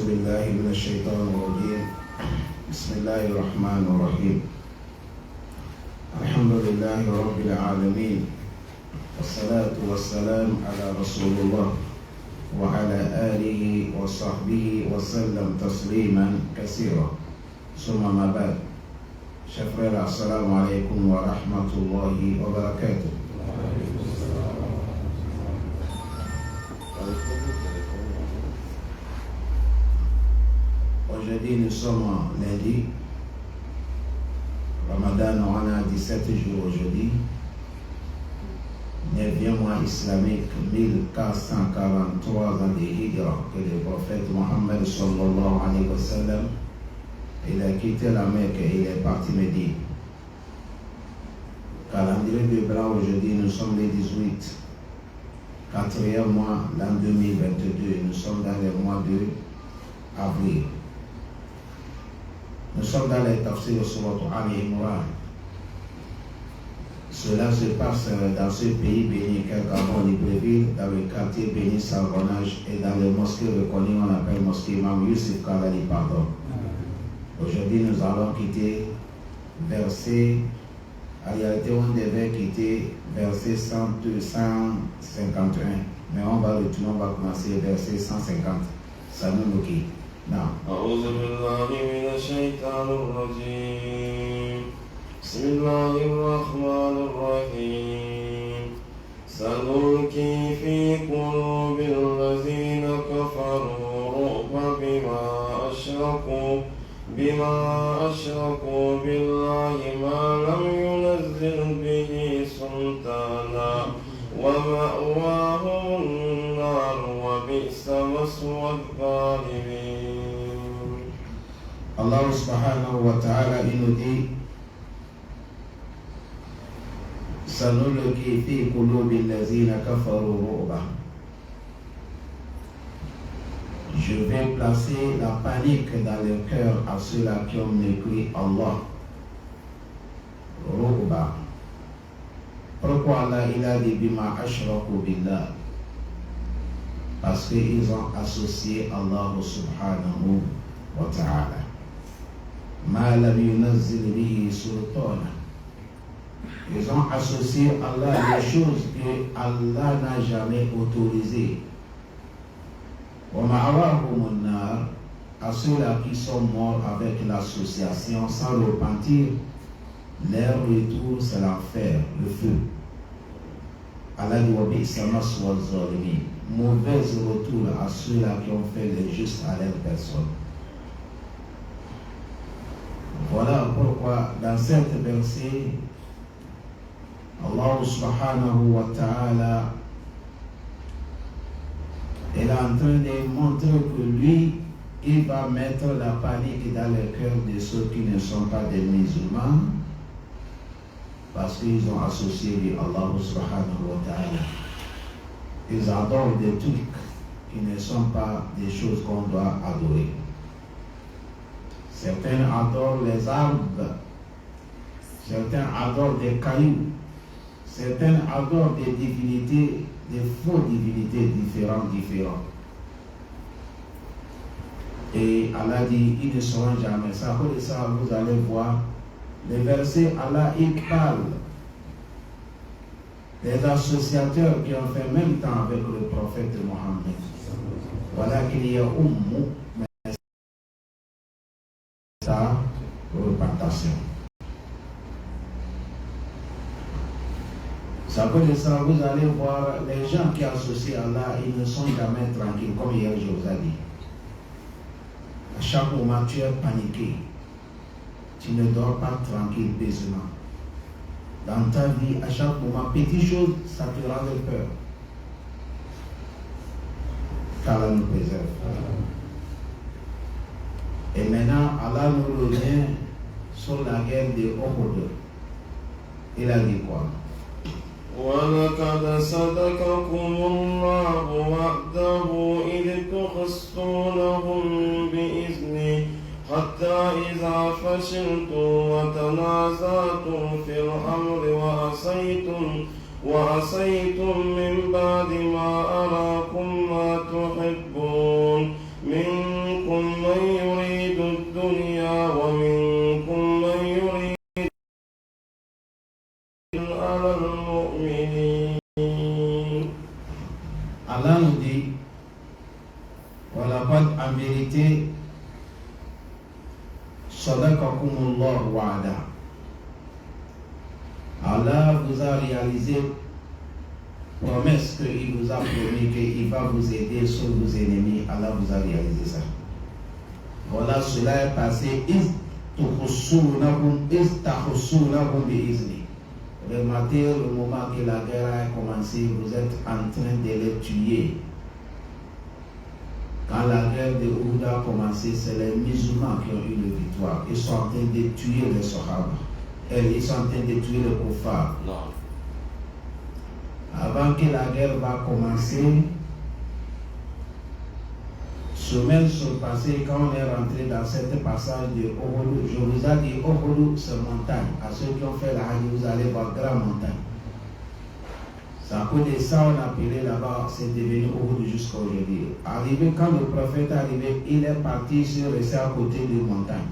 بالله من الشيطان الرجيم بسم الله الرحمن الرحيم الحمد لله رب العالمين والصلاة والسلام على رسول الله وعلى آله وصحبه وسلم تسليما كثيرا ثم ما بعد chers frères, assalamu alaikum wa rahmatullahi wa barakatuh. Aujourd'hui, nous sommes lundi. Ramadan, on a 17 jours aujourd'hui. 9e mois islamique, 1443 ans de Hijra, que le prophète Mohammed sallallahu alayhi wa sallam, il a quitté la Mecque et il est parti Médine. Calendrier de blanc, aujourd'hui, nous sommes les 18. 4e mois, l'an 2022. Nous sommes dans le mois de avril. Nous sommes dans les tafsirs sur Ali Imran. Cela se passe dans ce pays béni Gabon, Libreville, dans le quartier béni Savonnage et dans les mosquées reconnues, on appelle mosquée Imam Youssef Kadali, pardon. Aujourd'hui, nous allons quitter verset, en réalité, on devait quitter verset 151, mais on va retourner, on va commencer verset 150. Ça nous quitte. نعم. أعوذ بالله من الشيطان الرجيم بسم الله الرحمن الرحيم سنلقي في قلوب الذين كفروا الرعب بما أشركوا بالله ما لم ينزل به سلطانا ومأواهم النار وبئس مثوى الظالمين. Allah subhanahu wa ta'ala, il nous dit Sanulqi fi qulubi allazina kafaru ru'ba. Je vais placer la panique dans le cœur à ceux-là qui ont mépris Allah. Ru'ba. Pourquoi Allah il a dit bima ashraku billah? Parce qu'ils ont associé Allah subhanahu wa ta'ala. Ma lam yunazzil bihi sultana. Ils ont associé Allah à des choses que Allah n'a jamais autorisées. Wa ma'awahum an-nar, à ceux-là qui sont morts avec l'association sans repentir, leur retour c'est l'enfer, le feu. Allah dit wa bi'sa maswa az-zalimin. Mauvais retour à ceux-là qui ont fait le juste à leur personne. Voilà pourquoi dans cette verset, Allah subhanahu wa ta'ala est en train de montrer que lui, il va mettre la panique dans le cœur de ceux qui ne sont pas des musulmans parce qu'ils ont associé Allah subhanahu wa ta'ala. Ils adorent des trucs qui ne sont pas des choses qu'on doit adorer. Certains adorent les arbres, certains adorent des cailloux, certains adorent des divinités, des fausses divinités différentes. Et Allah dit, ils ne seront jamais. Ça, pour ça, vous allez voir, les versets, Allah, il parle des associateurs qui ont fait même temps avec le prophète Mohammed. Voilà qu'il y a sa repentation. Ça peut dire ça, vous allez voir les gens qui associent Allah, ils ne sont jamais tranquilles, comme hier je vous ai dit. À chaque moment, tu es paniqué. Tu ne dors pas tranquille, paisiblement. Dans ta vie, à chaque moment, petite chose, ça te rend peur. Qu'Allah nous préserve. Et maintenant, Allah nous revient sur la guerre de Uhud. Il a dit quoi? ولقد صدقكم الله وعده إذ تحصونهم بإذنه حتى إذا فشلتم وتنازعتم في الأمر وعصيتم من بعد ما أراكم ما تحبون منكم على المؤمنين. Allah nous dit, voilà, en vérité, Sadaqakumullah wa'ada. Allah vous a réalisé promesse qu'il vous a promis qu'il va vous aider sur vos ennemis. Allah vous a réalisé ça. Voilà, cela est passé. Remarquez le moment que la guerre a commencé, vous êtes en train de les tuer. Quand la guerre de Uhud a commencé, c'est les musulmans qui ont eu la victoire. Ils sont en train de tuer les Sahaba. Ils sont en train de tuer les kuffar. Avant que la guerre va commencer, semaines sont passées quand on est rentré dans cette passage de Uhud. Je vous ai dit Uhud, c'est montagne. À ceux qui ont fait la Hajj, vous allez voir grande montagne. C'est à cause de ça on a appelé là-bas, c'est devenu Uhud jusqu'à aujourd'hui. Arrivé, quand le prophète est arrivé, il est parti se rester à côté de montagne.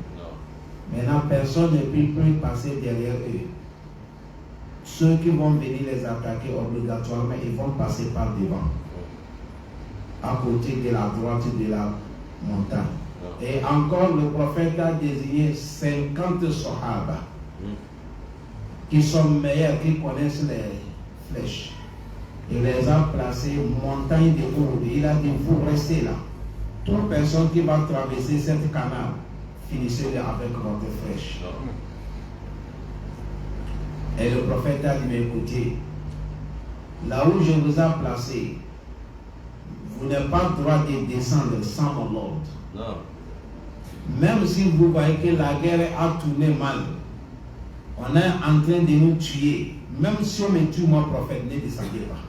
Maintenant, personne ne peut plus passer derrière eux. Ceux qui vont venir les attaquer obligatoirement, ils vont passer par devant, à côté de la droite de la montagne. Et encore, le prophète a désigné 50 Sahaba qui sont meilleurs, qui connaissent les flèches. Il les a placés montagne de Uhud. Il a dit, vous restez là. Toute personne qui va traverser cette canal, finissez-le avec votre flèche. Et le prophète a dit, mais écoutez, là où je vous ai placé, vous n'avez pas le droit de descendre sans mon ordre. Non. Même si vous voyez que la guerre a tourné mal, on est en train de nous tuer, même si on me tue, moi prophète, ne descendez pas.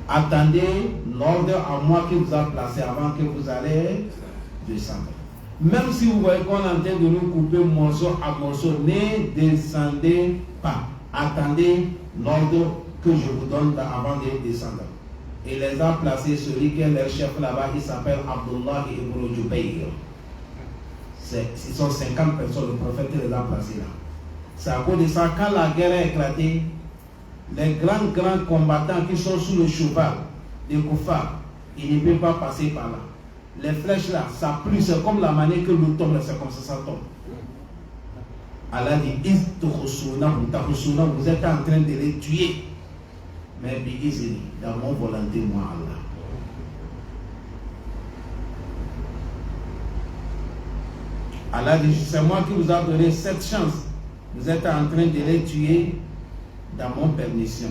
Attendez l'ordre à moi qui vous a placé avant que vous allez descendre. Même si vous voyez qu'on est en train de nous couper morceau à morceau, ne descendez pas. Attendez l'ordre que je vous donne avant de descendre. Il les a placés, celui qui est leur chef là-bas, il s'appelle Abdullah ibn Jubayr. Ce sont 50 personnes, le prophète les a placés là. C'est à cause de ça, quand la guerre a éclaté, les grands combattants qui sont sous le cheval des kuffar, ils ne peuvent pas passer par là. Les flèches là, ça plie, c'est comme la manière que l'eau tombe, c'est comme ça tombe. Allah dit, vous êtes en train de les tuer. Mais dans mon volonté, moi, Allah. Allah dit, c'est moi qui vous a donné cette chance. Vous êtes en train de les tuer dans mon permission.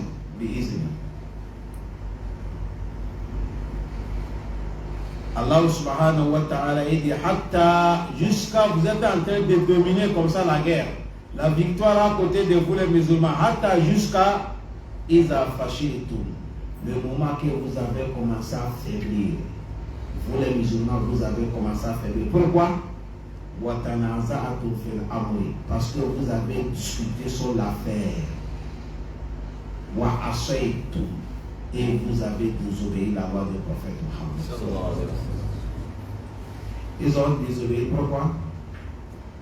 Allah subhanahu wa ta'ala dit, jusqu'à vous êtes en train de dominer comme ça la guerre. La victoire à côté de vous les musulmans. Hatta jusqu'à Isa Fashitum. Le moment que vous avez commencé à faiblir. Vous les musulmans, vous avez commencé à faiblir. Pourquoi? Parce que vous avez discuté sur l'affaire. Et vous avez désobéi la loi du prophète Mohammed. Ils ont désobéi. Pourquoi?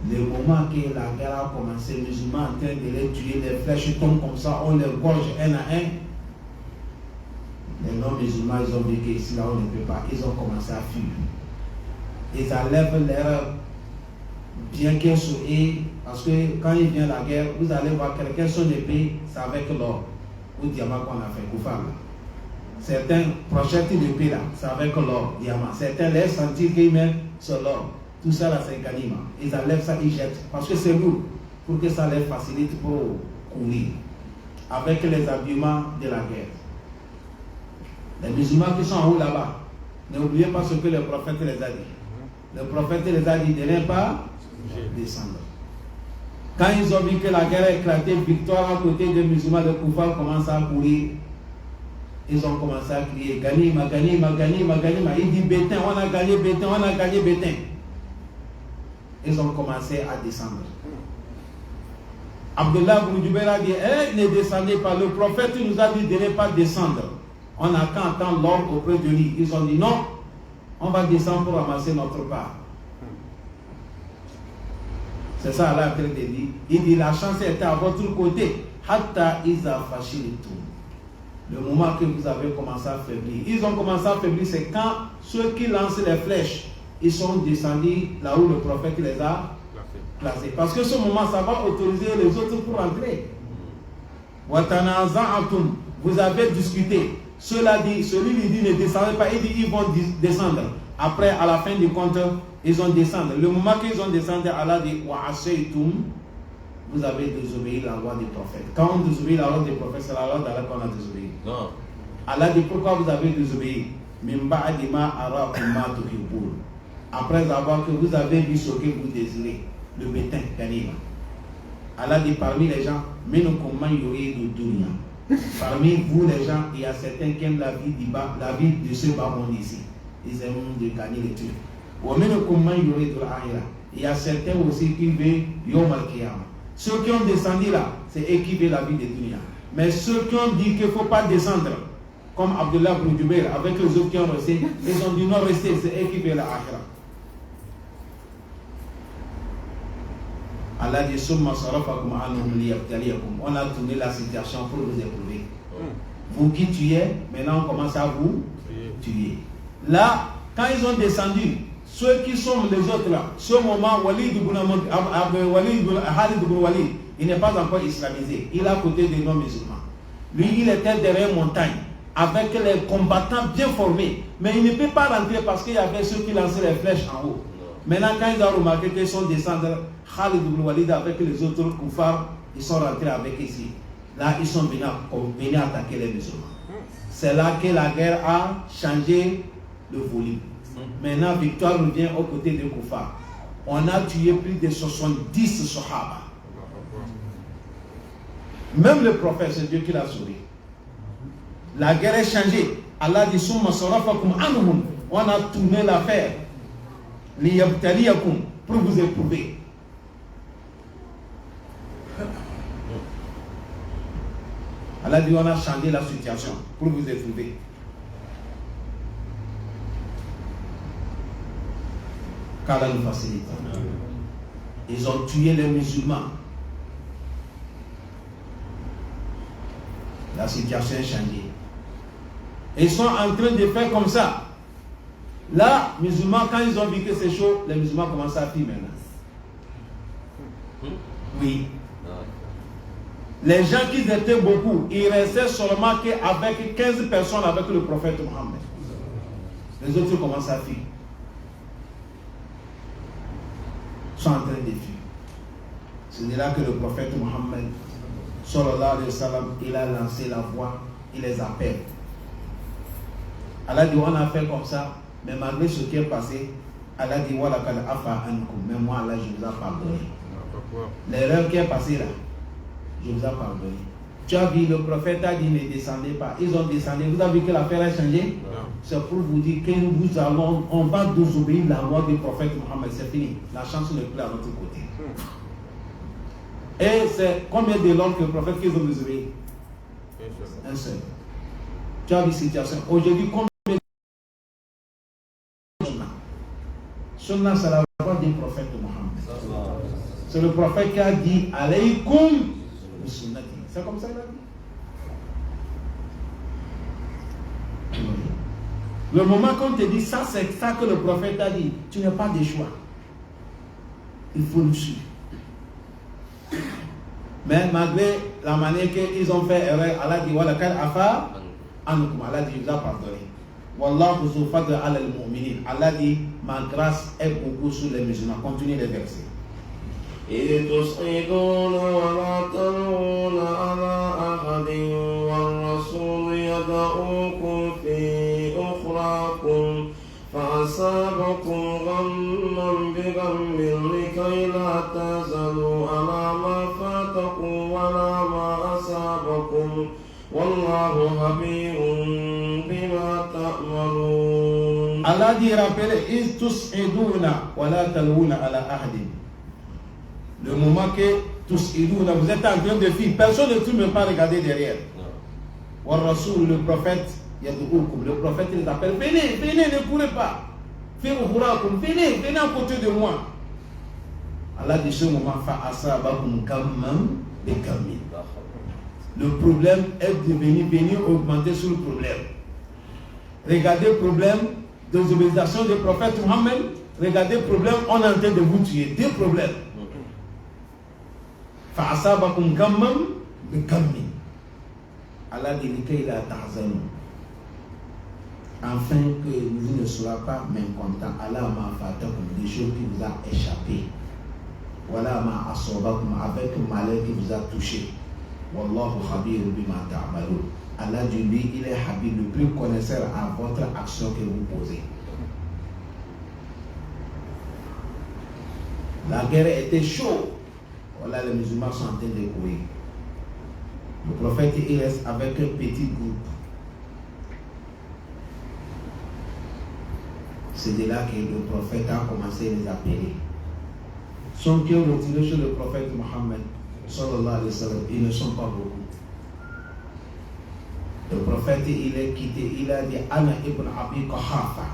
Le moment que la guerre a commencé, les musulmans en train de les tuer, les flèches tombent comme ça, on les gorge un à un. Les non-musulmans, ils ont vu qu'ici, là, on ne peut pas. Ils ont commencé à fuir. Ils enlèvent leur bien qu'ils sont, parce que quand il vient la guerre, vous allez voir quelqu'un son épée, c'est avec l'or ou diamant qu'on a fait, koufar là. Certains projettent l'épée là, c'est avec l'or, diamant. Certains laissent sentir qu'ils mettent sur l'or. Tout ça là, c'est ganima. Ils enlèvent ça, ils jettent. Parce que c'est lourd, pour que ça les facilite pour courir. Avec les habillements de la guerre. Les musulmans qui sont en haut là-bas, n'oubliez pas ce que le prophète les a dit. Le prophète les a dit de ne pas descendre. Quand ils ont vu que la guerre a éclaté, victoire à côté des musulmans, les kuffar commencent à courir. Ils ont commencé à crier Ganima, Ganima, Ganima, Ganima. Il dit Bétain, on a gagné Bétain, on a gagné Bétain. Ils ont commencé à descendre. Abdullah ibn Jubayr a dit ne descendez pas. Le prophète nous a dit de ne pas descendre. On a qu'à attendre l'ordre auprès de lui. Ils ont dit non, on va descendre pour ramasser notre part. C'est ça Allah te dit. Il dit la chance était à votre côté. Hatta iza fashilitum. Le moment que vous avez commencé à faiblir. Ils ont commencé à faiblir, c'est quand ceux qui lançaient les flèches, ils sont descendus là où le prophète les a placés. Parce que ce moment, ça va autoriser les autres pour entrer. Watanaza'atum. Vous avez discuté. Celui qui dit ne descendez pas, il dit ils vont descendre. Après, à la fin du compte, ils ont descendu. Le moment qu'ils ont descendu, Allah dit wa asaytum. Vous avez désobéi la loi des prophètes. Quand on désobéit la loi des prophètes, c'est la loi d'Allah qu'on a désobéi. Non. Allah dit pourquoi vous avez désobéi. Après avoir que vous avez vu ce que vous désirez, le bétain, Allah dit parmi les gens, parmi vous les gens, il y a certains qui aiment la vie de ce bas monde ici. Ils aiment de gagner les trucs. Il y a certains aussi qui veulent Yom al-Qiyamah. Ceux qui ont descendu là, c'est eux qui veulent la vie de dunya. Mais ceux qui ont dit qu'il ne faut pas descendre, comme Abdullah ibn Jubayr, avec les autres qui ont resté, ils ont dit non rester, c'est eux qui veulent la akhira. Allah dit on a tourné la situation pour vous éprouver. Vous qui tuez, maintenant on commence à vous tuer. Là, quand ils ont descendu, ceux qui sont les autres là, ce moment, Khalid ibn Walid, il n'est pas encore islamisé. Il est à côté des non-musulmans. Lui, il était derrière une montagne avec les combattants bien formés. Mais il ne peut pas rentrer parce qu'il y avait ceux qui lançaient les flèches en haut. Maintenant, quand ils ont remarqué qu'ils sont descendus, Khalid ibn Walid avec les autres koufars, ils sont rentrés avec ici. Là, ils sont venus attaquer les musulmans. C'est là que la guerre a changé de volume. Maintenant, victoire revient aux côtés des koufars. On a tué plus de 70 sahaba. Même le prophète, c'est Dieu qui l'a sauvé. La guerre est changée. Allah dit on a tourné l'affaire. Pour vous éprouver. Allah dit on a changé la situation pour vous éprouver. qu'Allah nous facilite. Ils ont tué les musulmans. La situation est changée. Ils sont en train de faire comme ça. Là, musulmans, quand ils ont vu que c'est chaud, les musulmans commencent à fuir maintenant. Oui. Les gens qui étaient beaucoup, ils restaient seulement qu'avec 15 personnes avec le prophète Mohammed. Les autres commencent à fuir. Ils sont en train de fuir. C'est là que le prophète Mohammed, sallallahu alayhi wa sallam, il a lancé la voix, il les appelle. Allah dit, on a fait comme ça, mais malgré ce qui est passé, Allah dit, voilà, mais moi, Allah, je vous ai pardonné. L'erreur qui est passée là, je vous ai pardonné. Tu as vu, le prophète a dit, ne descendez pas. Ils ont descendu. Vous avez vu que l'affaire a changé? C'est pour vous dire que nous allons, on va désobéir la loi du prophète Mohammed. C'est fini. La chance n'est plus à notre côté. Et c'est combien de langues que le prophète qu'ils ont désobéi? Un seul. Tu as vu cette situation. Aujourd'hui, combien de Sunna, c'est la voix du prophète Mohammed. C'est le prophète qui a dit alaykoum bi sunnati. C'est comme ça qu'il a dit. Le moment qu'on te dit ça, c'est ça que le prophète a dit. Tu n'as pas de choix. Il faut le suivre. Mais malgré la manière qu'ils ont fait erreur, Allah dit voilà quel afa ankum. Allah dit il vous a pardonné. Wallahu zu fadl ala al-mu'minin. Allah dit ma grâce est beaucoup sur les musulmans. Continuez les versets. إذ تصعدون ولا تلوون على أحد والرسول يدعوكم في أخراكم فأصابكم غما بغم لكي لا تحزنوا على ما فاتكم ولا ما أصابكم والله خبير بما تعملون. Allah dit rappelez إذ تصعدون ولا تلوون على أحد. Le moment que tous vous êtes en train de fuir, personne ne peut même pas regarder derrière. Wa Rasoul, le prophète, le prophète les appelle, venez, venez, ne courez pas. Venez, venez à côté de moi. Allah dit ce moment, fa'asabakum kamman bi kammin. Le problème est venu augmenter sur le problème. Regardez le problème de désobéissance du prophète Mohammed. Regardez le problème, on est en train de vous tuer. Deux problèmes. Fa'asabakum kamman bi kammin. Allah dit qu'il a tahzanu. Afin que vous ne soyez pas mécontents. Allah m'a fait des choses qui vous a échappé. Voilà ma asobakum avec le malheur qui vous a touché. Wallahu khabir bima ta'malun. Allah dit lui, il est habib, le plus connaisseur à votre action que vous posez. La guerre était chaude. Voilà, les musulmans sont en train de courir. Le prophète il reste avec un petit groupe. C'est de là que le prophète a commencé à les appeler. Ceux qui ont retiré chez le prophète Mohammed, sallallahu alayhi wa sallam, ils ne sont pas beaucoup. Le prophète, il est quitté, il a dit Ana ibn Abi Quhafa.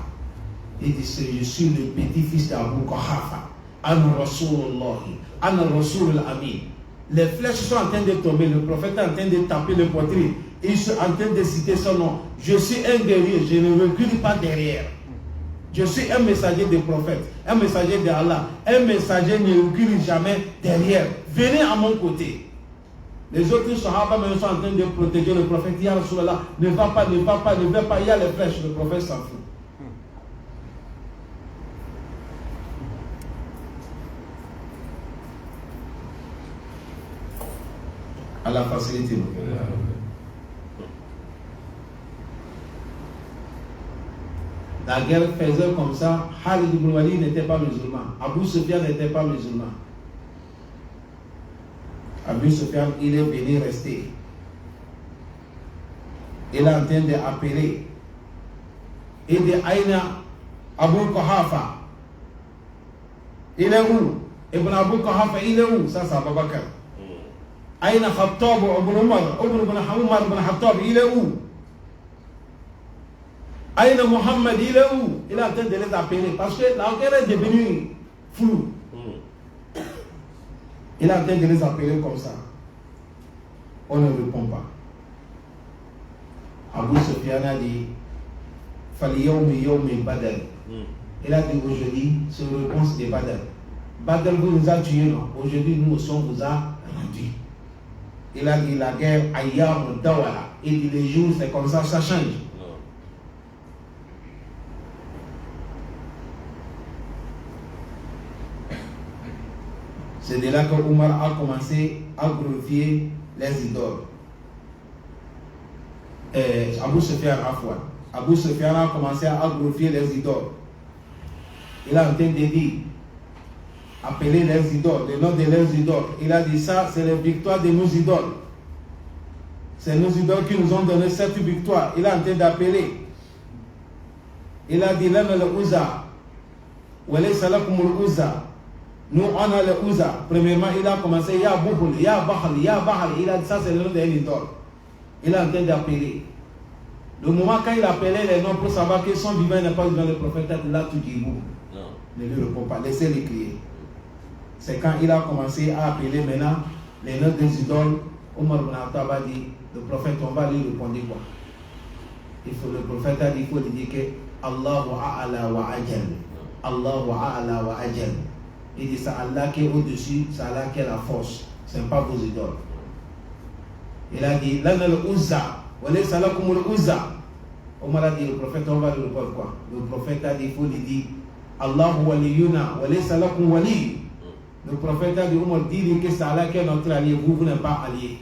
Il dit je suis le petit-fils d'Abu Quhafa. Ana Rasulullah, Ana Rasul al-Amin. Les flèches sont en train de tomber, le prophète est en train de taper le poitrine. Il est en train de citer son nom. Je suis un guerrier, je ne recule pas derrière. Je suis un messager des prophètes, un messager d'Allah, un messager ne recule jamais derrière. Venez à mon côté. Les autres sahaba sont en train de protéger le prophète. Ya Rasulallah, ne va pas, ne va pas, ne va pas. Il y a les flèches, le prophète s'en fout. Allah facilite nous. La guerre faisait comme ça. Khalid ibn Walid n'était pas musulman. Abu Sufyan n'était pas musulman. Abu Sufyan, il est venu rester. Il est en train d'appeler. Il dit Aïna Abu Quhafa. Il est où? Ibn Abu Quhafa, il est où? Ça, c'est Abu Bakr. Aïna Khattab, Ibn Umar, Ibn Khattab, il est où? Aïna Muhammad, il est où? Il est en train de les appeler parce que la guerre est devenue floue. Il est en train de les appeler comme ça. On ne répond pas. Abu Sufyan a dit Faliyawmi yawmi Badr. Il a dit aujourd'hui, c'est une réponse de Badr. Badr vous nous a tués, non? Aujourd'hui, nous aussi, on vous a rendu. Il a dit la guerre Ayyam Dawala. Il dit les jours, c'est comme ça change. C'est de là que Omar a commencé à glorifier les idoles. Abu Sufyan Abu Sufyan a commencé à glorifier les idoles. Il a en train de dire, appeler les idoles, le nom de leurs idoles. Il a dit ça, c'est la victoire de nos idoles. C'est nos idoles qui nous ont donné cette victoire. Il est en train d'appeler. Il a dit, l'âme le Uza. Walaysa lakumul Uza. Nous, on a le Uza. Premièrement, il a commencé, Ya Buhul, Ya Bahal, Ya Bahal. Il a dit ça, c'est le nom d'un idole. Il est en train d'appeler. Le moment quand il appelait les noms pour savoir qu'ils sont vivants et n'est pas vivant, le prophète là, tout dit vous. Ne lui répond pas, laissez-les crier. C'est quand il a commencé à appeler maintenant les noms des idoles. Omar ibn Khattab a dit, le prophète, on va lui répondre quoi? Le prophète a dit, il faut lui dire que Allahu A'ala wa Ajal. Allahu A'ala wa Ajal. Il dit, c'est Allah qui est au-dessus, c'est Allah qui est la force. Ce n'est pas vos idoles. Il a dit, Lana al-Uzza, wa laysa lakum al-Uzza. Omar a dit, le prophète, on va lui répondre quoi? Le prophète a dit, il faut lui dire, Allahu waliyuna, wa laysa lakum wali. Le prophète a dit, Omar dit que c'est Allah qui est notre allié, vous n'êtes pas allié.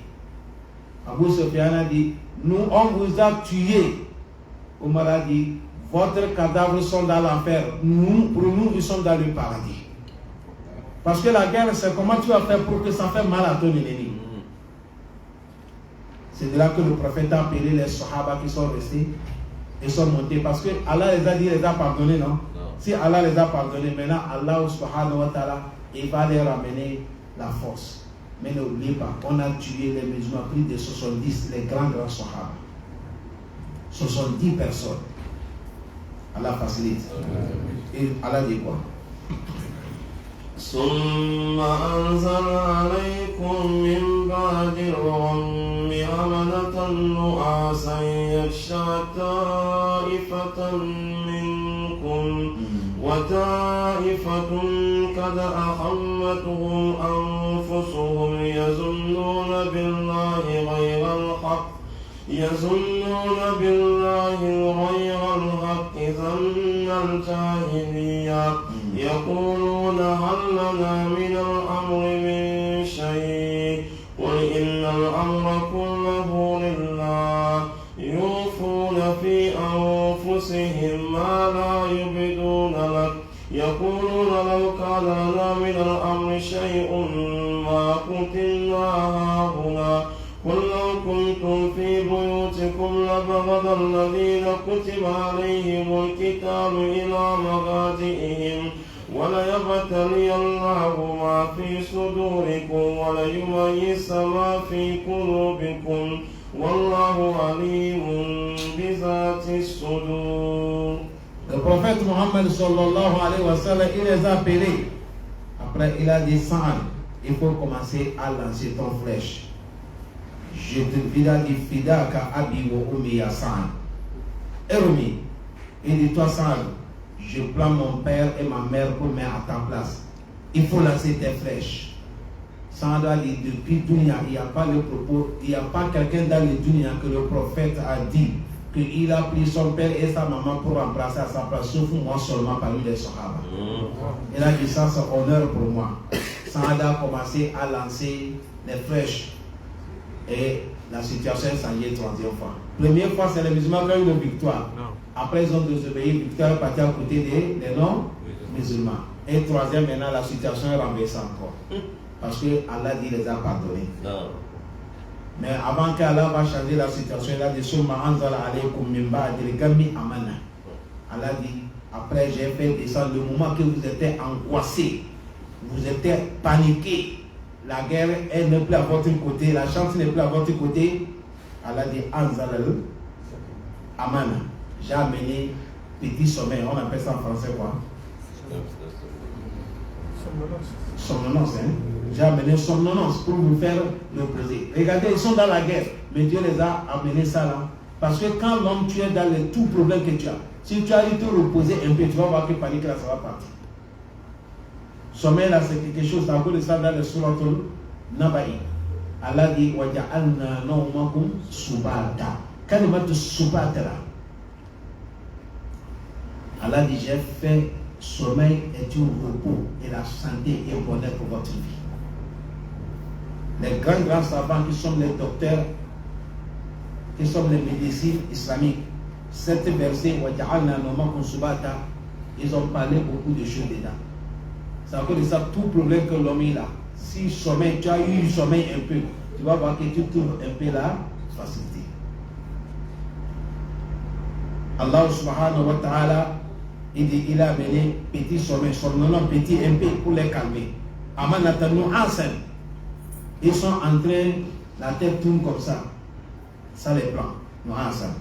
Abu Sufyan a dit, nous, on vous a tué. Omar a dit, votre cadavre sont dans l'enfer. Nous, pour nous, ils sont dans le paradis. Parce que la guerre, c'est comment tu vas faire pour que ça fasse mal à ton ennemi. C'est de là que le prophète a appelé les Sahaba qui sont restés et sont montés. Parce que Allah les a dit, les a pardonnés, non? Si Allah les a pardonnés, maintenant Allah subhanahu wa ta'ala, il va les ramener la force. Mais n'oubliez pas, on a tué les musulmans, plus de 70, les grands Sahaba. 70 personnes. Allah facilite. Et Allah dit quoi? ثم أنزل عليكم من بعد الغم أمنة نعاسا يغشى طائفة منكم وطائفة قد أحمتهم أنفسهم يظنون بالله غير الحق ظن الجاهلية يقولون هل لنا من الأمر من شيء قل إن الأمر كله لله يوفون في أنفسهم ما لا يبدون لك يقولون لو كان لنا من الأمر شيء ما قتلنا هاهنا قل لو كنتم في بيوتكم لبغض الذين كتب عليهم الكتاب إلى مغادئهم وليبتلي الله ما في صدوركم وليميز ما في قلوبكم والله عليم بذات الصدور. Le prophète Mohammed sallallahu alayhi wa sallam, il les a appelés. Après, il a dit il faut commencer à lancer ton flèche. Je te vida di fidaka abi wa umi ya Sa'ad. Erumi, il dit toi Sa'ad, je prends mon père et ma mère pour mettre à ta place. Il faut lancer tes flèches. Sa'ad a dit depuis Dunya, il n'y a pas le propos, il n'y a pas quelqu'un dans le Dunya que le prophète a dit qu'il a pris son père et sa maman pour remplacer à sa place, sauf moi seulement parmi les Sahaba. Il a dit ça, c'est honneur pour moi. Sa'ad a commencé à lancer les flèches. Et la situation s'en y est troisième fois. Première fois, c'est les musulmans qui ont eu une victoire. Après, ils ont désobéi, victoire est partie à côté des non-musulmans. Et troisième, maintenant, la situation est renversée encore. Parce que Allah dit les a pardonnés. Mais avant qu'Allah va changer la situation, il a dit Summa anzala alaykum min ba'dil ghammi amana. Allah dit, après j'ai fait descendre le moment que vous étiez angoissés, vous étiez paniqués. La guerre, elle n'est plus à votre côté, la chance n'est plus à votre côté. Allah dit Anzalal Amana. J'ai amené petit sommeil, on appelle ça en français quoi? Somnolence, hein? J'ai amené somnolence pour vous faire reposer. Regardez, ils sont dans la guerre, mais Dieu les a amenés ça là. Parce que quand l'homme, tu es dans les tout problèmes que tu as, si tu as eu te reposer un peu, tu vas voir que panique là, ça va partir. Sommeil là, c'est quelque chose, à cause de ça dans le Suratul Naba'i. Allah dit Waja'alna nawmakum subata. Kalimatu subata là. Allah dit j'ai fait sommeil est un repos et la santé et le bonheur pour votre vie. Les grands savants qui sont les docteurs, qui sont les médecins islamiques, cette verset Waja'alna nawmakum subata, ils ont parlé beaucoup de choses dedans. C'est à cause de ça, tout problème que l'homme a, si sommeil, tu as eu sommeil un peu, tu vas voir que tu trouves un peu la facilité. Allah subhanahu wa ta'ala, il a amené petit sommeil, somnolent petit un peu pour les calmer. Amanatanu Asen, ils sont en train, la tête tourne comme ça. Ça les prend, nous Asen.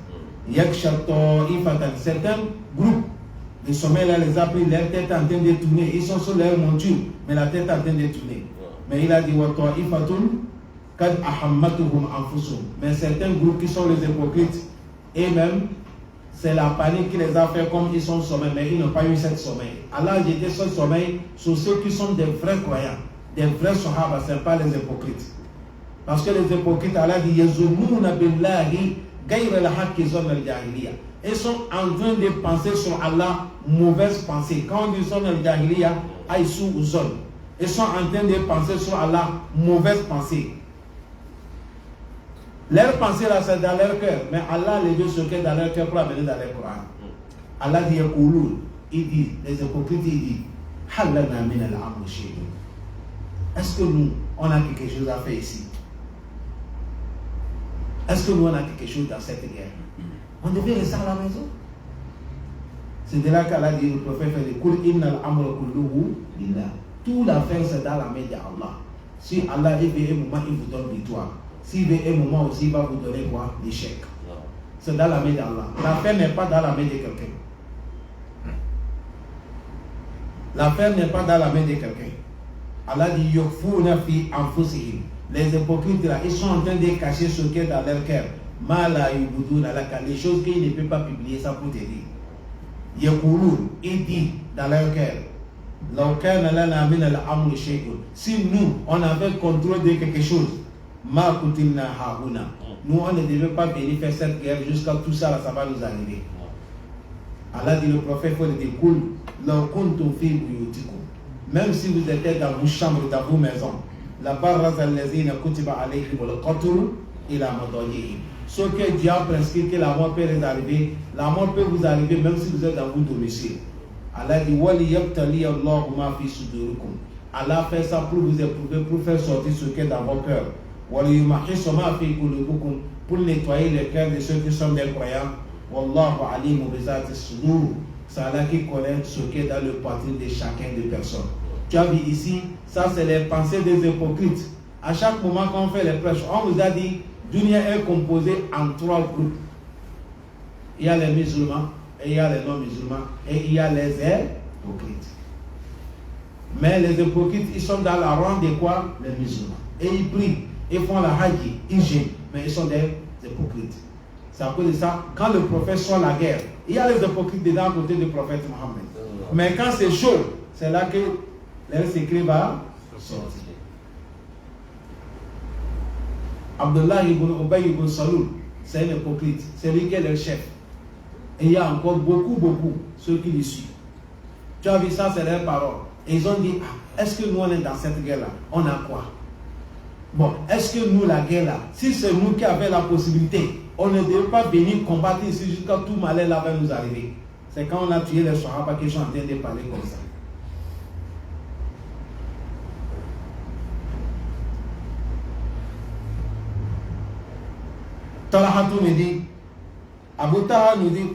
Yakshato, Ifatan, certains groupes. Le sommeil là les a pris, leur tête en train de tourner. Ils sont sur leur monture, mais la tête en train de tourner. Mais il a dit mais certains groupes qui sont les hypocrites, et même, c'est la panique qui les a fait comme ils sont sommeil, mais ils n'ont pas eu cette sommeil. Allah a jeté ce sommeil sur ceux qui sont des vrais croyants, des vrais sahaba, ce n'est pas les hypocrites. Parce que les hypocrites, Allah dit Yazununa billahi gayra al-haqqi zonna al-jahiliya. Ils sont en train de penser sur Allah, mauvaise pensée. Quand on dit zonna al-jahiliya, aïsou ou zone. Ils sont en train de penser sur Allah, mauvaise pensée. Leur pensée là, c'est dans leur cœur. Mais Allah les veut ce qui est dans leur cœur pour amener dans le Coran. Allah dit il dit, les hypocrites, il dit est-ce que nous, on a quelque chose à faire ici? Est-ce que nous, on a quelque chose dans cette guerre? On devait rester à la maison. C'est de là qu'Allah dit, le prophète fait le Kul innal amra kulluhu lillah. Tout l'affaire, c'est dans la main d'Allah. Si Allah veut un moment, il vous donne victoire. S'il veut un moment aussi, il va vous donner quoi? L'échec. C'est dans la main d'Allah. L'affaire n'est pas dans la main de quelqu'un. L'affaire n'est pas dans la main de quelqu'un. Allah dit Yukfuna fi anfusihim. Les hypocrites là, ils sont en train de cacher ce qu'il y a dans leur cœur. Mala yubuduna laka, les choses qu'ils ne peuvent pas publier, ça pour te dire. Yakulun, ils disent dans leur cœur. Si nous, on avait contrôle de quelque chose, nous, on ne devait pas venir faire cette guerre jusqu'à tout ça, là, ça va nous arriver. Allah dit le prophète, il faut le dire, même si vous étiez dans vos chambres, dans vos maisons, la barraza allazina kutiba alayhim al-qatl ila madajihim. Ce que Dieu a prescrit que la mort peut les arriver, la mort peut vous arriver même si vous êtes dans votre domicile. Allah dit Allah fait ça pour vous éprouver, pour faire sortir ce qui est dans vos cœurs. Pour nettoyer les cœurs de ceux qui sont des croyants. Wallahu alimu bizati sudur. C'est Allah qui connaît ce qui est dans le poitrine de chacun des personnes. Tu as vu ici, ça c'est les pensées des hypocrites. À chaque moment qu'on fait les prêches, on vous a dit, Dunia est composée en 3 groupes. Il y a les musulmans, et il y a les non-musulmans, et il y a les hypocrites. Mais les hypocrites, ils sont dans la rang de quoi? Les musulmans. Et ils prient, ils font la haji, ils gênent, mais ils sont des hypocrites. C'est à cause de ça, quand le prophète sort la guerre, il y a les hypocrites dedans à côté du prophète Mohammed. Mais quand c'est chaud, c'est là que les secrets va sortir. Abdullah ibn Ubay ibn Salul, c'est un hypocrite, c'est lui qui est le chef. Et il y a encore beaucoup, ceux qui le suivent. Tu as vu ça, c'est leurs paroles. Et ils ont dit, est-ce que nous on est dans cette guerre-là? On a quoi? Bon, est-ce que nous, la guerre-là, si c'est nous qui avons la possibilité, on ne devait pas venir combattre ici jusqu'à tout malheur là va nous arriver. C'est quand on a tué les Sahaba qu'ils sont en train de parler comme ça. Talahatou me dit, Abu Taha nous dit,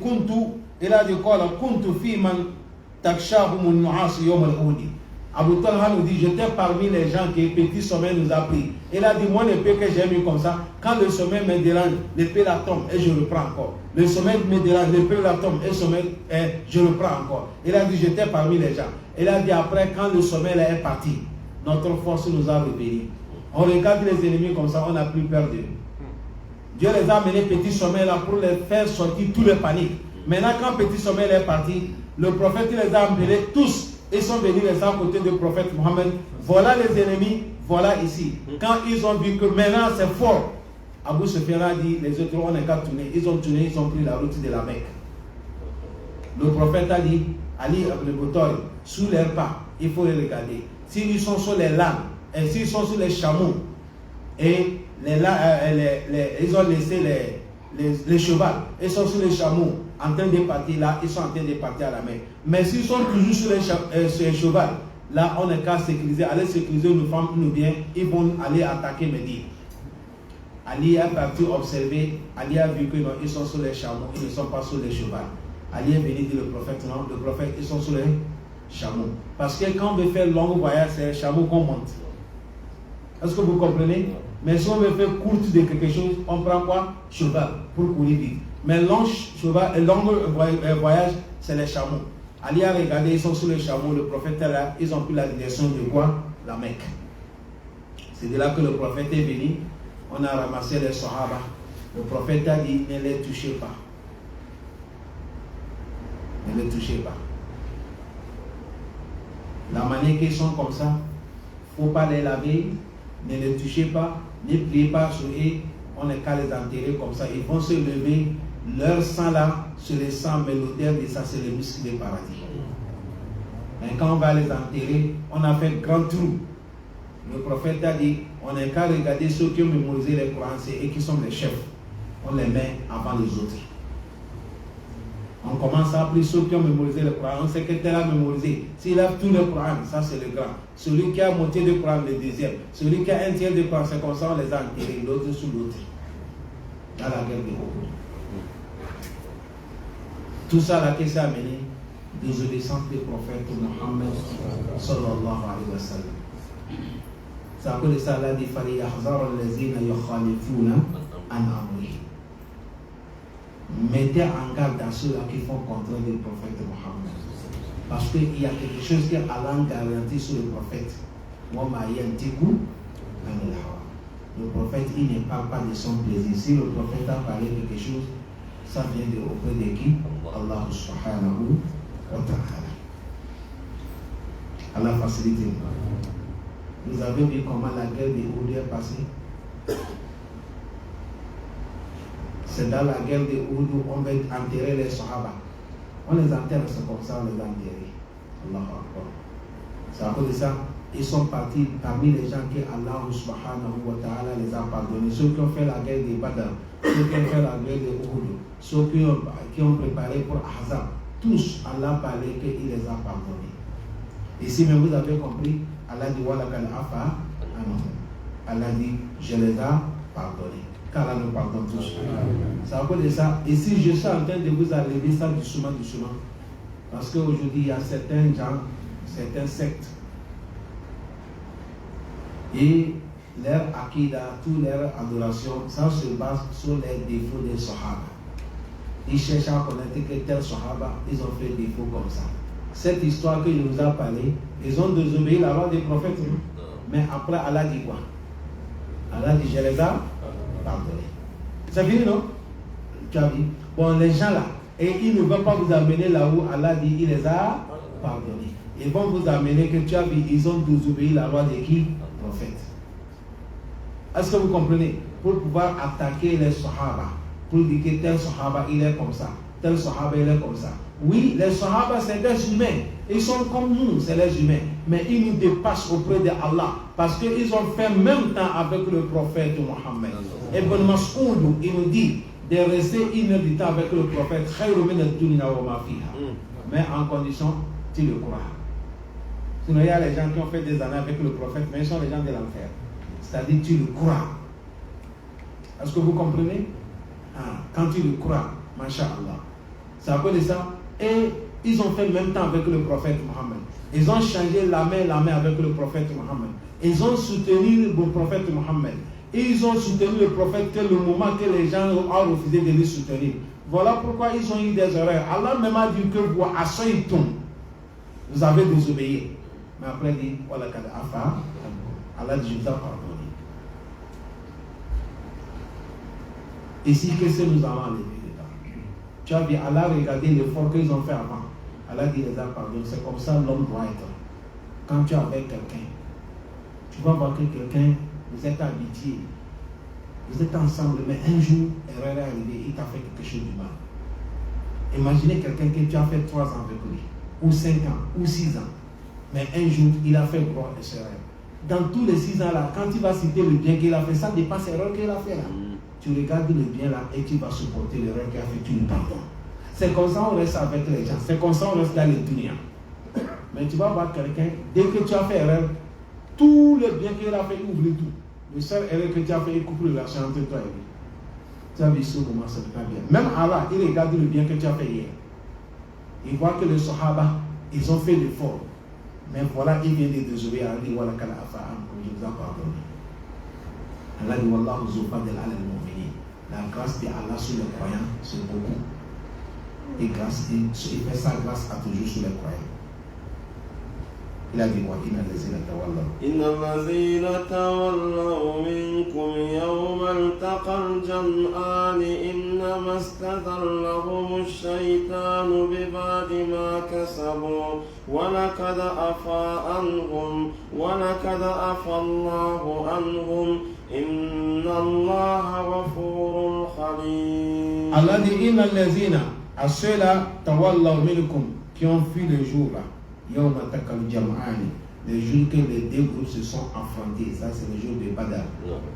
il a dit quoi là? Kuntu fi man takshahumun nu'as yawm al-Uhud. Abu Talha nous dit, j'étais parmi les gens qui petit sommeil nous a pris. Il a dit, mon épée que j'ai mis comme ça, quand le sommeil me dérange, l'épée la tombe et je reprends encore. Le sommeil me dérange, l'épée la tombe et je reprends encore. Il a dit, j'étais parmi les gens. Il a dit, après, quand le sommeil est parti, notre force nous a réveillés. On regarde les ennemis comme ça, on n'a plus peur d'eux. Dieu les a amenés petit sommeil là pour les faire sortir tous les paniques. Maintenant, quand petit sommeil est parti, le prophète les a amenés tous. Ils sont venus les à côté du prophète Mohammed. Voilà les ennemis, voilà ici. Quand ils ont vu que maintenant c'est fort, Abu Sufyan a dit, les autres on n'est qu'à tourner. Ils ont tourné, ils ont pris la route de la Mecque. Le prophète a dit, Ali Abdel Boutoy, sous leurs pas, il faut les regarder. S'ils sont sur les lames, et s'ils sont sur les chameaux, et ils ont laissé les chevaux, ils sont sur les chameaux, en train de partir là, ils sont en train de partir à la mer. Mais s'ils sont toujours sur les chevaux, là on n'est qu'à sécuriser, aller sécuriser nos femmes, nos biens, ils vont aller attaquer Médine. Ali est parti observer, Ali a vu que non, ils sont sur les chameaux, ils ne sont pas sur les chevaux. Ali est venu dire le prophète, non, le prophète, ils sont sur les chameaux. Parce que quand on veut faire long voyage, c'est les chameaux qu'on monte. Est-ce que vous comprenez? Mais si on veut faire courte de quelque chose, on prend quoi? Cheval, pour courir vite. Mais long voyage, c'est les chameaux. Ali a regardé, ils sont sur les chameaux, le prophète est là, ils ont pris la direction de quoi? La Mecque. C'est de là que le prophète est venu, on a ramassé les Sahaba. Le prophète a dit, ne les touchez pas. Ne les touchez pas. La manière qu'ils sont comme ça, il ne faut pas les laver, ne les touchez pas, ne pliez pas sur eux, on n'est qu'à les enterrer comme ça. Ils vont se lever, leur sang là, sur les sangs, mais l'odeur de ça, c'est le muscle du paradis. Mais quand on va les enterrer, on a fait grand trou. Le prophète a dit, on n'est qu'à regarder ceux qui ont mémorisé les Corans et qui sont les chefs. On les met avant les autres. On commence à appeler ceux qui ont mémorisé le Coran. On sait que tel a mémorisé. S'il a tout le Coran, ça c'est le grand. Celui qui a moitié du Coran, le deuxième. Celui qui a un tiers du Coran, c'est comme ça, on les a enterrés, l'autre sous l'autre. Dans la guerre des Uhud. Tout ça, là, qui s'est amené des obéissances du prophète Mohammed sallallahu alayhi wa sallam. C'est à cause de ça, là, il fallait yahzar al-lazina yukhalifuna an amrihi. Mettez en garde à ceux-là qui font contrôle du prophète Mohammed. Parce qu'il y a quelque chose que Allah garantit sur le prophète. Le prophète, il ne parle pas de son plaisir. Si le prophète a parlé de quelque chose, ça vient de auprès de qui? Allah subhanahu wa ta'ala. Allah facilite. Vous avez vu comment la guerre de Uhud est passée? C'est dans la guerre de Uhud où on va enterrer les Sahaba. On les enterre, c'est comme ça, on les enterre. Allah Akbar. C'est à cause de ça, ils sont partis parmi les gens que Allah subhanahu wa ta'ala les a pardonnés. Ceux qui ont fait la guerre de Badr, ceux qui ont fait la guerre de Uhud, ceux qui ont préparé pour Ahzab, tous, Allah parlait qu'il les a pardonnés. Et si même vous avez compris, Allah dit Walakal afa, Allah dit je les ai pardonnés. Car Allah nous pardonne tous. C'est à cause de ça. Et si je suis en train de vous enlever ça doucement, parce qu'aujourd'hui il y a certains gens, certaines sectes, et leur akida, toute leur adoration, ça se base sur les défauts des Sahaba. Ils cherchent à connaître que tel Sahaba, ils ont fait des défauts comme ça. Cette histoire que je vous ai parlé, ils ont désobéi la loi des prophètes. Mais après, Allah dit quoi? Allah dit, je les ai pardonnés. C'est fini, non? Tu as vu? Bon, les gens là, et ils ne vont pas vous amener là où Allah dit, il les a pardonnés. Ils vont vous amener que tu as vu, ils ont désobéi la loi de qui? Prophète. Est-ce que vous comprenez? Pour pouvoir attaquer les Sahaba, pour dire que tel Sahaba il est comme ça, tel Sahaba il est comme ça. Oui, les Sahaba c'est des humains, ils sont comme nous, c'est les humains, mais ils nous dépassent auprès de Allah parce qu'ils ont fait même temps avec le prophète Mohammed. Ibn Mas'ud, il nous dit de rester une heure du temps avec le prophète, mais en condition tu le crois. Sinon, il y a les gens qui ont fait des années avec le prophète, mais ils sont les gens de l'enfer. C'est-à-dire, tu le crois. Est-ce que vous comprenez? Quand tu le crois, masha'Allah. C'est à cause de ça. Et ils ont fait le même temps avec le prophète Mohammed. Ils ont changé la main avec le prophète Mohammed. Ils ont soutenu le prophète Mohammed. Et ils ont soutenu le prophète que le moment que les gens ont refusé de le soutenir. Voilà pourquoi ils ont eu des erreurs. Allah même a dit que vous avez désobéi. Mais après, il dit, Allah dit, je vous ai pardonné. Ici, qu'est-ce que nous allons enlever dedans? Tu as vu, Allah regardé l'effort qu'ils ont fait avant. Allah dit, les a pardonnés. C'est comme ça l'homme doit être. Quand tu es avec quelqu'un, tu vas voir que quelqu'un, vous êtes habitués, vous êtes ensemble, mais un jour, erreur est arrivée, il t'a fait quelque chose du mal. Imaginez quelqu'un que tu as fait 3 ans avec lui, ou 5 ans, ou 6 ans. Mais un jour, il a fait droit et c'est erreur. Dans tous les 6 ans là, quand tu vas citer le bien qu'il a fait, ça dépasse l'erreur qu'il a fait là. Tu regardes le bien là et tu vas supporter l'erreur qu'il a fait, tu le pardonnes. C'est comme ça on reste avec les gens, c'est comme ça on reste dans les dunya. Mais tu vas voir quelqu'un, dès que tu as fait erreur, tout le bien qu'il a fait, il oublie tout. Le seul erreur que tu as fait, il coupe le relation entre toi et lui. Tu as vu ce comment ça ne va pas bien. Même Allah, il regarde le bien que tu as fait hier. Il voit que les Sahaba, ils ont fait l'effort. Mais voilà, il vient de désobéir. Allah dit, voilà, je vous ai pardonné. Allah dit, Wallahu zu fadl ala al-mu'minin. La grâce d'Allah sur les croyants, c'est beaucoup. Et grâce, il fait sa grâce à toujours sur les croyants. Il a dit, إن الذين تولوا منكم يوم التقى الجمعان إنما استذلهم الشيطان ببعد ما كسبوا ولقد عفا الله عنهم إن الله غفور حليم. Allah dit, إن الذين à ceux-là تولوا منكم qui ont fui le jour là. Yawma taqal jam'ani, le jour que les deux groupes se sont affrontés, ça c'est le jour de Badr.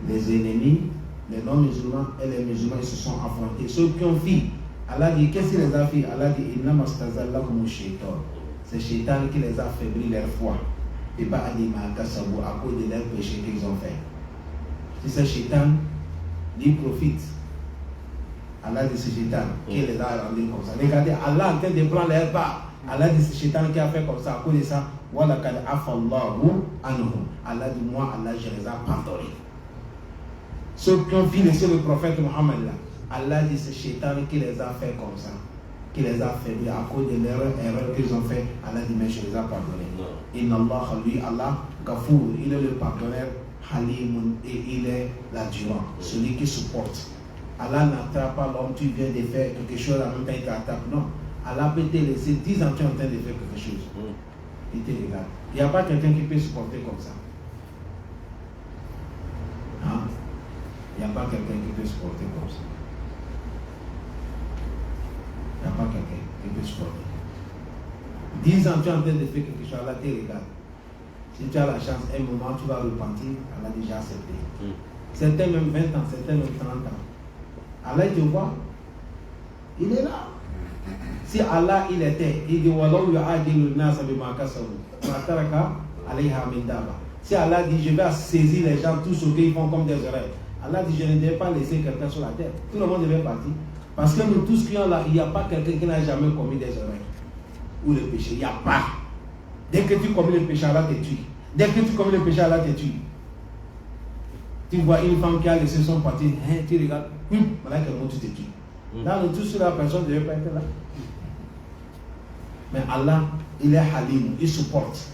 Les ennemis, les non-musulmans et les musulmans ils se sont affrontés. Ceux qui ont fui, Allah dit, qu'est-ce qu'il les a fait? Allah dit, innama stazallakum shaitan. C'est Shaitan qui les a affaiblis leur foi. Et pas à cause de leurs péchés qu'ils ont fait. Si c'est Shaitan, il profite. Allah dit, c'est Shaitan qui les a rendus comme ça. Regardez, Allah en train de prendre leur part. Allah dit c'est Shaitan qui a fait comme ça. À cause de ça, Walakad afallahu anhum. Allah dit moi, Allah, je les ai pardonnés. Ceux qui ont fini sur le prophète Mohammed là, Allah dit c'est Shaitan qui les a fait comme ça. qui les a affaiblis à cause de l'erreur qu'ils ont fait. Allah dit, mais je les ai pardonnés. Inna Allah, lui, Allah, Gafour, il est le pardonneur, Halim, et il est l'adjurant, celui qui supporte. Allah n'attrape pas l'homme, tu viens de faire quelque chose, en même temps il t'attrape. Non. Allah peut te laisser 10 ans, tu es en train de faire quelque chose. Il te regarde. Il n'y a pas quelqu'un qui peut supporter comme ça. Hein? Il n'y a pas quelqu'un qui peut supporter comme ça. Il n'y a pas quelqu'un qui peut supporter. 10 ans, tu es en train de faire quelque chose, Allah te regarde. Si tu as la chance, un moment, tu vas repentir, Allah a déjà accepté. Certains même 20 ans, certains même 30 ans. Allah te voit, il est là. Si Allah il était, il dit si Allah dit je vais saisir les gens, tous ceux qui font comme des oreilles, Allah dit je ne devais pas laisser quelqu'un sur la terre. Tout le monde devait partir. Parce que nous tous qui sommes là, il n'y a pas quelqu'un qui n'a jamais commis des oreilles ou le péché. Il n'y a pas. Dès que tu commets le péché, Allah te tue. Dès que tu commets le péché, Allah te tue. Tu vois une femme qui a laissé son parti, hein, tu regardes, voilà que tu te tues. Là, nous tous, la personne ne devait pas être là. Mais Allah, il est Halim, il supporte.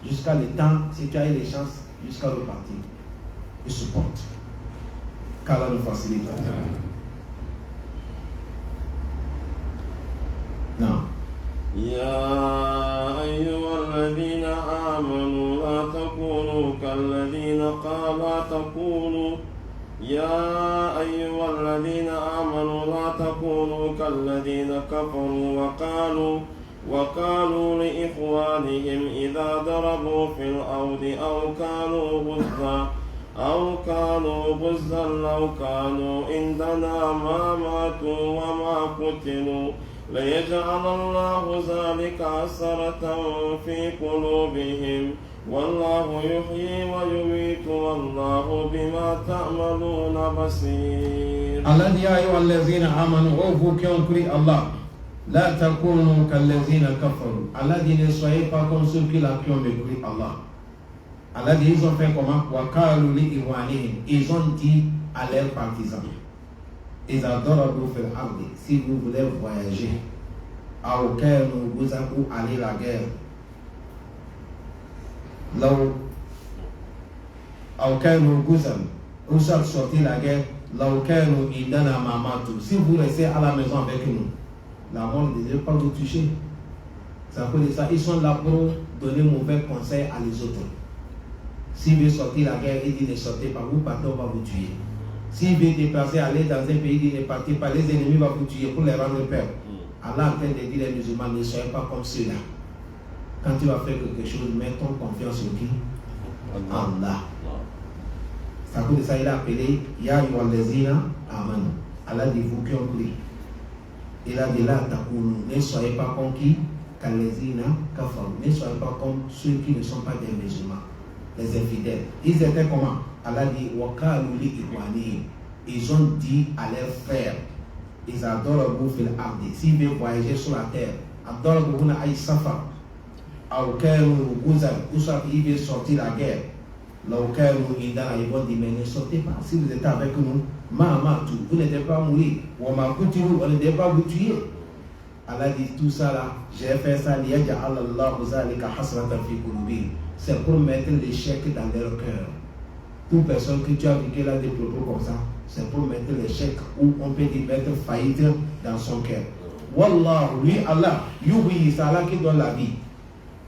Jusqu'à le temps, si tu as eu les chances, jusqu'à repartir. Il supporte. Qu'Allah nous facilite. Non. يا أيها الذين آمنوا لا تكونوا كالذين لا تكونوا يا أيها الذين آمنوا لا تكونوا كالذين كفروا وقالوا لإخوانهم إذا ضربوا في الأرض أو كانوا غزا لو كانوا عندنا ما ماتوا وما قتلوا ليجعل الله ذلك عسرة في قلوبهم والله يحيي ويميت والله بما تعملون بصير. Allah dit ya ayyuha allazina amanu, ô vous qui ont cru Allah, la takunu kallazina kafaru. Allah dit ne soyez pas comme ceux qui ont mécru Allah. Allah dit ils ont fait comment? Wa qalu li ikhwanihim, ils ont dit à leurs partisans. Ils adorent vous faire arder. Si vous voulez voyager, à auquel nous vous avons aller la guerre, là auquel nous vous avons sorti la guerre, là auquel nous y donne à Mamatou. Si vous restez à la maison avec nous, la mort ne devait pas vous toucher. C'est à cause de ça, ils sont là pour donner mauvais conseils à les autres. Si vous sortir la guerre, il dit ne sortez pas, vous partez, on va vous tuer. S'il veut déplacer, aller dans un pays, il ne partez pas, les ennemis vont vous tuer pour les rendre peur. Allah est en train de dire les musulmans, ne soyez pas comme ceux-là. Quand tu vas faire quelque chose, mets ton confiance sur qui? Allah. C'est à cause de ça, il a appelé Ya Yuwallazina Amanu. Allah dit vous qui ont cru. Il a dit là, ne soyez pas comme qui? Kallazina Kafaru. Ne soyez pas comme ceux qui ne sont pas des musulmans, les infidèles. Ils étaient comment? Allah dit waqalu li ikhwanihim. Ils ont dit à leurs frères, ils adorent vous fil ardi. S'ils veulent voyager sur la terre, adorent vous na ay safar. Aoukanou Gouzal, ou soit ils veulent sortir la guerre. L'aoukanou Indana, ils vont dire mais ne sortez pas. Si vous êtes avec nous, Mahamatou, vous n'êtes pas mourir. Ou ma couture, on ne devait pas vous tuer. Allah dit tout ça là, j'ai fait ça, c'est pour mettre l'échec dans leur cœur. Toute personne que tu as vu qu'elle a des propos comme ça, c'est pour mettre l'échec ou on peut dire mettre faillite dans son cœur. Wallah, lui Allah, yuhi, c'est Allah qui donne la vie.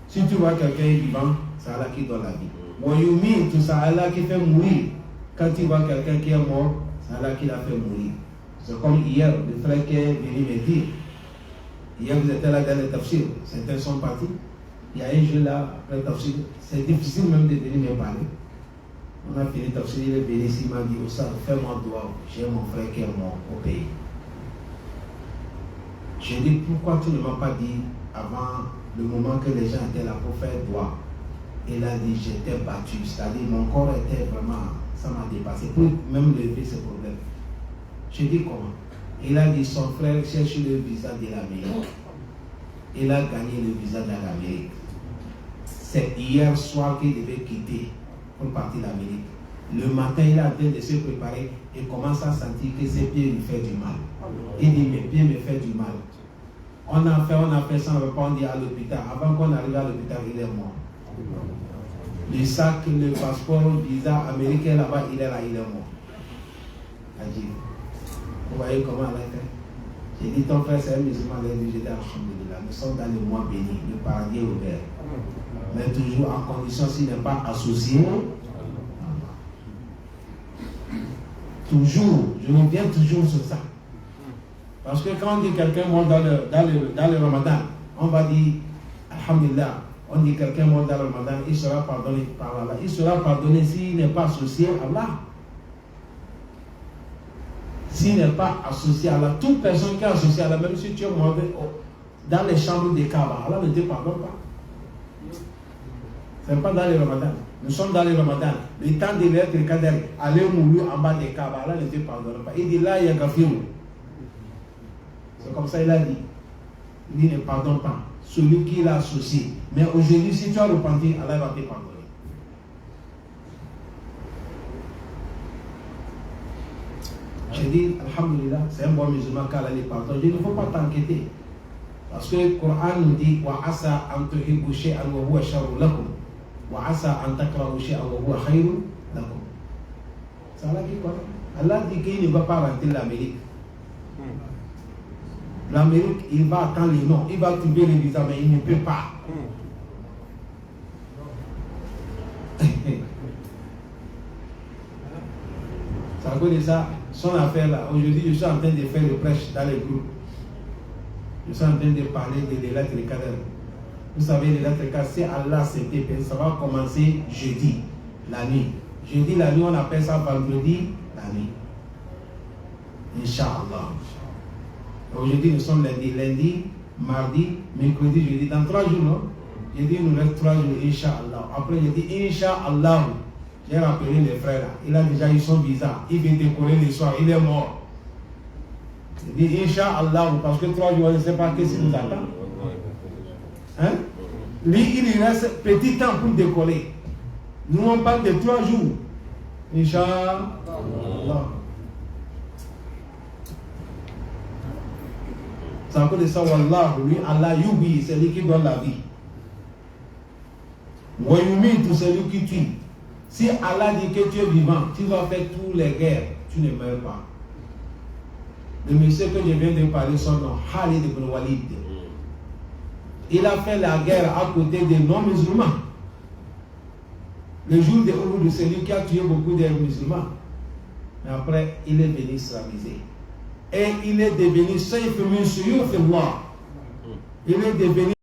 Si tu vois quelqu'un vivant, c'est Allah qui donne la vie. Wayumi, tout ça, Allah qui fait mourir. Quand tu vois quelqu'un qui est mort, c'est Allah qui l'a fait mourir. C'est comme hier, le frère qui est venu me dire. Hier, vous étiez là dans le tafsir, certains sont partis. Il y a un jeu là, après le tafsir, c'est difficile même de venir me parler. On a fini le tafsir, il est venu ici, il m'a dit, oh ça, fais-moi droit, j'ai mon frère qui est mort au pays. J'ai dit, pourquoi tu ne m'as pas dit avant le moment que les gens étaient là pour faire droit? Il a dit, j'étais battu, c'est-à-dire mon corps était vraiment, ça m'a dépassé, pour même lever ce problème. J'ai dit comment? Il a dit son frère cherche le visa de l'Amérique. Il a gagné le visa de l'Amérique. C'est hier soir qu'il devait quitter pour partir d'Amérique. Le matin, il est en train de se préparer et commence à sentir que ses pieds lui font du mal. Il dit, mes pieds me font du mal. On a fait sans repas, on dit à l'hôpital. Avant qu'on arrive à l'hôpital, il est mort. Le sac, le passeport, le visa américain là-bas, il est là, il est mort. Vous voyez comment elle a fait? J'ai dit, ton frère, c'est un musulman. J'ai dit, alhamdulillah, nous sommes dans le mois béni, le paradis est ouvert. Mais toujours en condition s'il n'est pas associé. Toujours, je reviens toujours sur ça. Parce que quand on dit quelqu'un mort dans le Ramadan, on va dire, alhamdulillah, on dit quelqu'un mort dans le Ramadan, il sera pardonné par Allah. Il sera pardonné s'il n'est pas associé à Allah. S'il n'est pas associé à Allah, toute personne qui est associée à Allah, même si tu es mort dans les chambres des Kaaba, Allah ne te pardonne pas. Ce n'est pas dans le Ramadan. Nous sommes dans le Ramadan. Le temps de l'être Qadr, aller mourir en bas des Kaaba, Allah ne te pardonne pas. Il dit là, il y a Gafirou. C'est comme ça il a dit. Il dit ne pardonne pas celui qui l'a associé. Mais aujourd'hui, si tu as repenti, Allah va te pardonner. J'ai dit, alhamdulillah, c'est un bon musulman qui a les pardons. Il ne faut pas t'inquiéter. Parce que le Coran nous dit wa asa an tuhibbu shay'an wa huwa sharrun lakum wa asa an takrahu shay'an wa huwa khayrun lakum. C'est Allah qui parle. Allah dit qu'il ne va pas rentrer l'Amérique. L'Amérique, il va attendre les noms, il va trouver les visas, mais il ne peut pas. C'est à cause de ça, son affaire là. Aujourd'hui, je suis en train de faire le prêche dans les groupes. Je suis en train de parler des lettres Qadr. Vous savez, les lettres Qadr, si Allah accepté, ça va commencer jeudi, la nuit. Jeudi, la nuit, on appelle ça vendredi, la nuit. Inch'Allah. Aujourd'hui, nous sommes lundi, mardi, mercredi, jeudi. Dans 3 jours, non? J'ai dit, il nous reste 3 jours, Inch'Allah. Après, j'ai dit, Inch'Allah. J'ai rappelé les frères là. Il a déjà eu son visa. Il vient décoller le soir. Il est mort. J'ai dit, Inch'Allah, parce que 3 jours, je ne sais pas qu'est-ce qui nous attend. Hein? Lui, il reste petit temps pour décoller. Nous, on parle de 3 jours. Inch'Allah. C'est à cause de ça, Wallah, lui, Allah, Yubi, c'est lui qui donne la vie. Wayumi, tout celui qui tue. Si Allah dit que tu es vivant, tu vas faire toutes les guerres, tu ne meurs pas. Le monsieur que je viens de parler, son nom, Khalid ibn Walid. Il a fait la guerre à côté des non-musulmans. Le jour de Uhud, c'est lui qui a tué beaucoup de musulmans. Mais après, il est venu islamiser. Et il est devenu Sayyid min Suyuf Allah. Il est devenu